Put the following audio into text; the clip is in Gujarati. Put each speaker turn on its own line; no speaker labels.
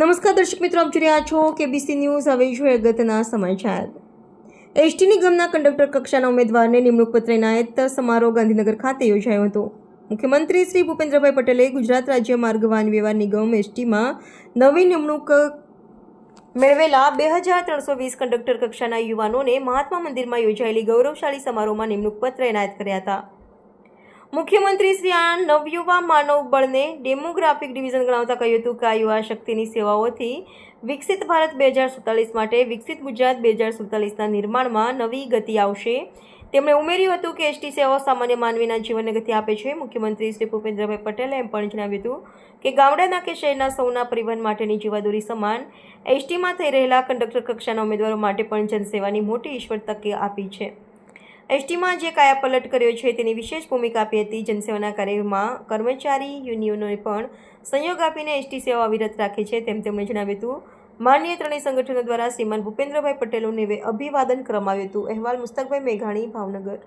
નમસ્કાર દર્શક મિત્રો, આપ જોઈ રહ્યા છો કેબીસી ન્યૂઝ. હવે જોઈએ અગત્યના સમાચાર. એસટી નિગમના કંડક્ટર કક્ષાના ઉમેદવારને નિમણૂક પત્ર એનાયત સમારોહ ગાંધીનગર ખાતે યોજાયો હતો. મુખ્યમંત્રી શ્રી ભૂપેન્દ્રભાઈ પટેલે ગુજરાત રાજ્ય માર્ગ વાહન વ્યવહાર નિગમ એસટીમાં નવી નિમણૂક મેળવેલા 2320 કંડક્ટર કક્ષાના યુવાનોને મહાત્મા મંદિરમાં યોજાયેલી ગૌરવશાળી સમારોહમાં નિમણૂક પત્ર એનાયત કર્યા હતા. મુખ્યમંત્રી શ્રી આ નવયુવા માનવ બળને ડેમોગ્રાફિક ડિવિઝન ગણાવતા કહ્યું હતું કે આ યુવા શક્તિની સેવાઓથી વિકસિત ભારત 2047 માટે વિકસિત ગુજરાત 2047ના નિર્માણમાં નવી ગતિ આવશે. તેમણે ઉમેર્યું હતું કે એસટી સેવાઓ સામાન્ય માનવીના જીવનને ગતિ આપે છે. મુખ્યમંત્રી શ્રી ભૂપેન્દ્રભાઈ પટેલે એમ પણ જણાવ્યું હતું કે ગામડાના કે શહેરના સૌના પરિવહન માટેની જીવાદોરી સમાન એસટીમાં થઈ રહેલા કંડક્ટર કક્ષાના ઉમેદવારો માટે પણ જનસેવાની મોટી ઈશ્વર તક આપી છે. એસટીમાં જે કાયાપલટ કર્યો છે તેની વિશેષ ભૂમિકા આપી હતી. જનસેવાના કાર્યમાં કર્મચારી યુનિયનોને પણ સહયોગ આપીને એસટી સેવા અવિરત રાખે છે તેમ તેમણે જણાવ્યું હતું. માનનીય ત્રણેય સંગઠનો દ્વારા શ્રીમાન ભૂપેન્દ્રભાઈ પટેલનું અભિવાદન કરવામાં આવ્યું હતું. અહેવાલ મુસ્તકભાઈ મેઘાણી, ભાવનગર.